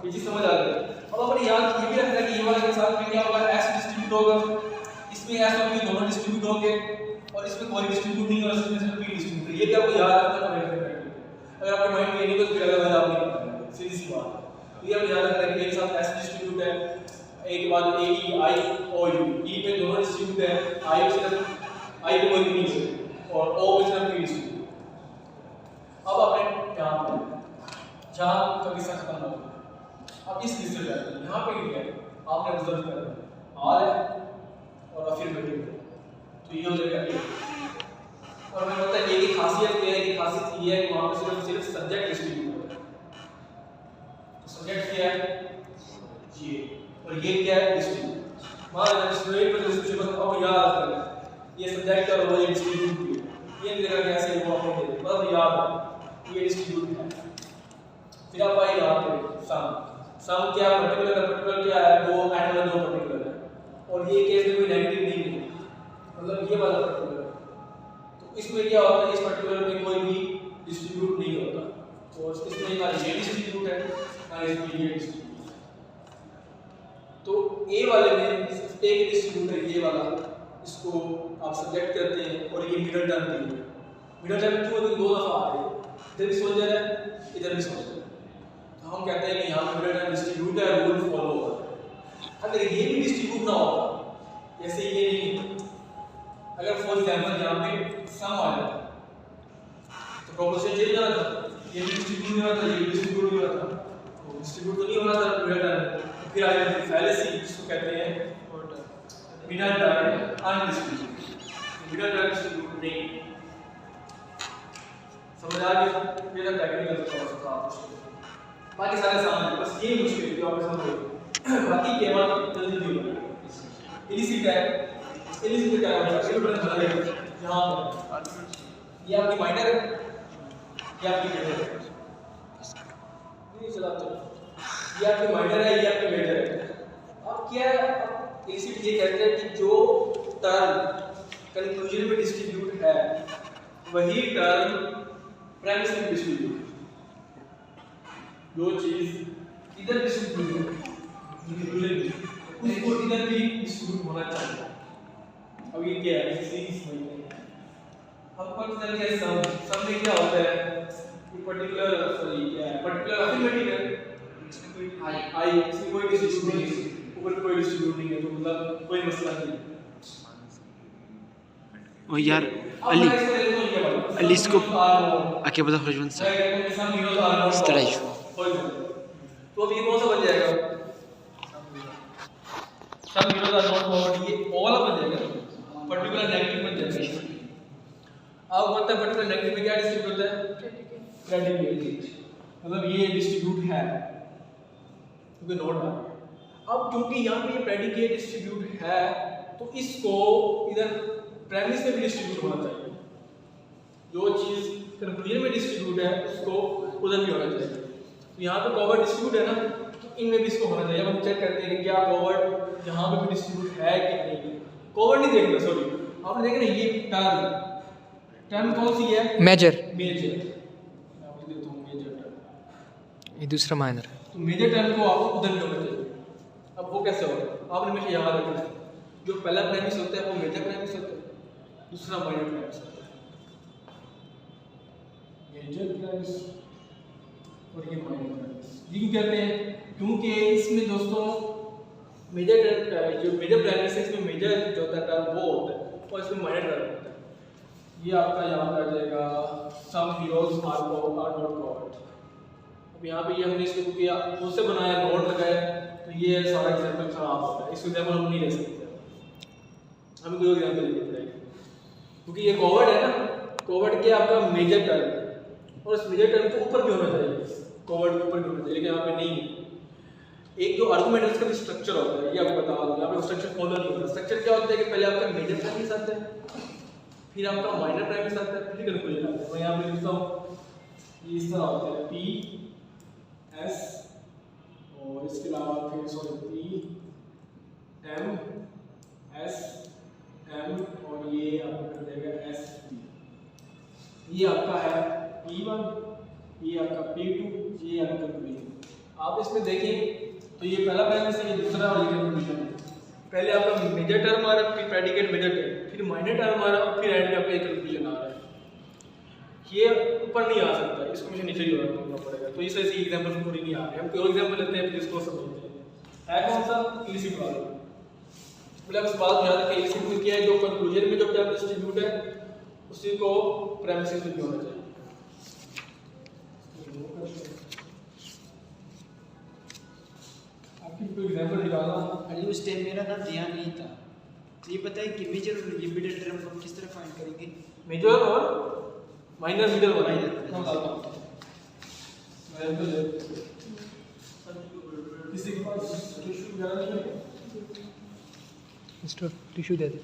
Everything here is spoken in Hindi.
ये चीज समझ आ गई। अब अपने याद ये भी रखना है कि ये वाले के साथ में क्या होगा, s डिस्ट्रीब्यूट होगा, इसमें s और p दोनों डिस्ट्रीब्यूट होंगे और इसमें कोई डिस्ट्रीब्यूट नहीं होगा, इसमें सिर्फ p डिस्ट्रीब्यूट है। ये भी आपको याद रखना पड़ेगा। अगर आपके माइंड में ये नहीं तो फिर अगर आप नहीं कर पाएंगे, सीधी सी बात। तो ये आप याद रखना है कि एक साथ s डिस्ट्रीब्यूट है, a के बाद a e i o u, e पे दोनों डिस्ट्रीब्यूट है, i पे सिर्फ i पे कोई नहीं है और o पे सिर्फ p डिस्ट्रीब्यूट। अब आपने यहाँ पे जहाँ का किस्सा खत्म हो गया, अब इस हिस्से पे आते हैं। यहाँ पे क्या है, आपने ऑब्जर्व करना है r है और अफर्मेटिव है, तो ये हो जाएगा a। और हमें पता है a की खासियत क्या है, कि खासियत ये है कि वहाँ पे सिर्फ सब्जेक्ट डिस्ट्रीब्यूट होता है। तो सब्जेक्ट क्या है ये, और ये क्या है डिस्ट्रीब्यूट। मान लो स्टूडेंट पर डिस्ट्रीब्यूट अब याद रखना, ये सब्जेक्ट और वो ये डिस्ट्रीब्यूट भी है, ये जगह कैसे वो आपको दे दे बस याद है ये डिस्ट्रीब्यूट है। फिर आप आइए यहाँ पे सम क्या पर्टिकुलर क्या है, दो एंड दो पर्टिकुलर है और ये केस में कोई नेगेटिव नहीं है, मतलब ये वाला पर्टिकुलर है। तो इसमें क्या होता है, इस पर्टिकुलर में कोई भी डिस्ट्रीब्यूट नहीं होता, तो इसमें ना ये डिस्ट्रीब्यूट है ना इसमें ये डिस्ट्रीब्यूट। तो ए वाले में सिर्फ एक डिस्ट्रीब्यूट है ये वाला, इसको आप सब्जेक्ट करते हैं और ये मिडल टर्म भी है। मिडल टर्म क्यों, दो दफा आ रहे हैं, इधर भी सोच जा रहा है इधर भी सोच जा रहा है, तो हम कहते हैं कि यहाँ पे मिडल टर्म डिस्ट्रीब्यूट है, रूल फॉलो होगा। अगर ये भी डिस्ट्रीब्यूट ना होगा, जैसे ये नहीं, अगर फॉर एग्जांपल यहाँ पे सम आ जाता तो प्रोपोर्शन चेंज हो जाता, ये डिस्ट्रीब्यूट नहीं होता, ये डिस्ट्रीब्यूट नहीं होता, तो डिस्ट्रीब्यूट तो नहीं होना था मिडल टर्म। तो फिर आ जाती है फैलेसी, जिसको कहते हैं middle term undistributed, middle term distribute नहीं। समझ आ गया? ये तो टेक्निकल थोड़ा सा बाकी सारे सामने, बस ये मुश्किल जो आप समझ रहे हो, बाकी के बाद जल्दी नहीं होगा। इलिसिट है, इलिसिट क्या है, ये बड़ा बड़ा है। यहाँ ये आपकी माइनर है, ये आपकी मेजर है, नहीं चला तो ये आपकी माइनर है, ये आपकी मेजर है। अब क्या है, इलिसिट ये कहते हैं कि जो टर्म कंक्लूजन में डिस्ट्रीब्यूट है वही टर्म प्रेमिस में डिस्ट्रीब्यूट, जो चीज इधर डिस्ट्रीब्यूट है उसको इधर भी डिस्ट्रीब्यूट होना चाहिए। अब ये क्या है, सीरीज में हम पता चल गया सम में क्या होता है, ये पर्टिकुलर सॉरी क्या है, पर्टिकुलर अफर्मेटिव है, इसमें कोई आई इसमें कोई डिस्ट्रीब्यूट नहीं है, ऊपर कोई डिस्ट्रीब्यूट नहीं है, तो मतलब कोई मसला नहीं है। ओ यार अली इसको आके बता खुशबंद से इस तरह ही तो अब ये कौन सा बन जाएगा, सम हीरोज आर नॉट फॉरवर्ड, ये ओ वाला बन जाएगा, पर्टिकुलर नेगेटिव बन जाएगा। अब पता है पर्टिकुलर नेगेटिव में क्या डिस्ट्रीब्यूट होता है, प्रेडिकेट, मतलब ये डिस्ट्रीब्यूट है क्योंकि नोट है। अब क्योंकि यहाँ पे ये प्रेडिकेट डिस्ट्रीब्यूट है तो इसको इधर प्रेमिस में भी डिस्ट्रीब्यूट होना चाहिए, जो चीज कंक्लूजन में डिस्ट्रीब्यूट है उसको उधर भी होना चाहिए। तो यहाँ पे कॉवर्ड डिस्ट्रीब्यूट है ना, तो इनमें भी इसको होना चाहिए। अब हम चेक करते हैं कि क्या कॉवर्ड यहाँ पे भी डिस्ट्रीब्यूट है कि नहीं। कॉवर्ड नहीं देखना, सॉरी आपने देखना ये टर्म कौन सी है, मेजर, मेजर मैं देता हूँ मेजर टर्म, ये दूसरा माइनर है। तो मेजर टर्म को आपको उधर भी होना चाहिए। अब वो कैसे होगा, आपने हमेशा याद रखना है, जो पहला प्रेमिस होता है वो मेजर प्रेमिस होता है, दूसरा माइनर प्रेमिस होता है। मेजर प्रेमिस और ये माइनर प्रेमिस, ये क्यों कहते हैं, क्योंकि इसमें दोस्तों मेजर जो मेजर प्रेमिस है इसमें मेजर जो होता है टर्म वो होता है और इसमें माइनर टर्म होता है। ये आपका यहाँ पे आ जाएगा सम हीरोज आर नॉट कॉवर्ड। अब यहाँ पे ये हमने इसको किया उससे बनाया, नोट लगाया, तो ये सारा एग्जांपल खराब होता है, इसको एग्जांपल हम नहीं ले सकते, हमें कोई एग्जांपल लेना पड़ेगा क्योंकि ये कॉवर्ड है ना। कॉवर्ड क्या आपका मेजर टर्म है और इस मेजर टर्म के ऊपर भी होना चाहिए, कॉवर्ड के ऊपर भी होना चाहिए, लेकिन यहाँ पे नहीं है। एक जो आर्गुमेंट है उसका भी स्ट्रक्चर होता है, ये आपको बता दूं, यहाँ पे स्ट्रक्चर फॉलो नहीं होता। स्ट्रक्चर क्या होता है कि पहले आपका मेजर प्रेमिस आता है, फिर आपका माइनर प्रेमिस आता है, फिर कंक्लूजन आता है। मैं यहाँ पे लिखता हूँ ये इस तरह होता है पी एस और इसके अलावा फिर sorry P M S M और ये आपको कर देगा एस पी। ये आपका है P1, ये आपका P2, ये आपका P2। आप आप इसमें देखें तो ये पहला प्रेमिस है, ये दूसरा और ये कंक्लूजन है। पहले आपका मेजर टर्म आ रहा है, फिर प्रेडिकेट मेजर टर्म, फिर माइनर टर्म आ रहा है और फिर एंड में आपका एक कंक्लूजन आ रहा है। ये ऊपर नहीं आ सकता, इसको मुझे नीचे ही होना पड़ेगा। तो इस ऐसे एग्जांपल पूरी नहीं आ रहे, हम कोई एग्जांपल लेते हैं फिर इसको समझते हैं। है कौन सा? इलिसिट वाला। मतलब इस बात याद रखें, इलिसिट में क्या है, जो कंक्लूजन में जो टर्म डिस्ट्रीब्यूट है उसी को प्रेमिसेस में भी होना चाहिए। आपकी कोई एग्जांपल निकालना हो? अली उस टाइम मेरा ना ध्यान नहीं था, तो ये बताइए कि मेजर और लिमिटेड टर्म को किस तरह फाइंड करेंगे? मेजर और माइनर मिडल वाला Minor. हम बताता हूं। किसी के पास टिश्यू वगैरह नहीं है? टिश्यू दे दे।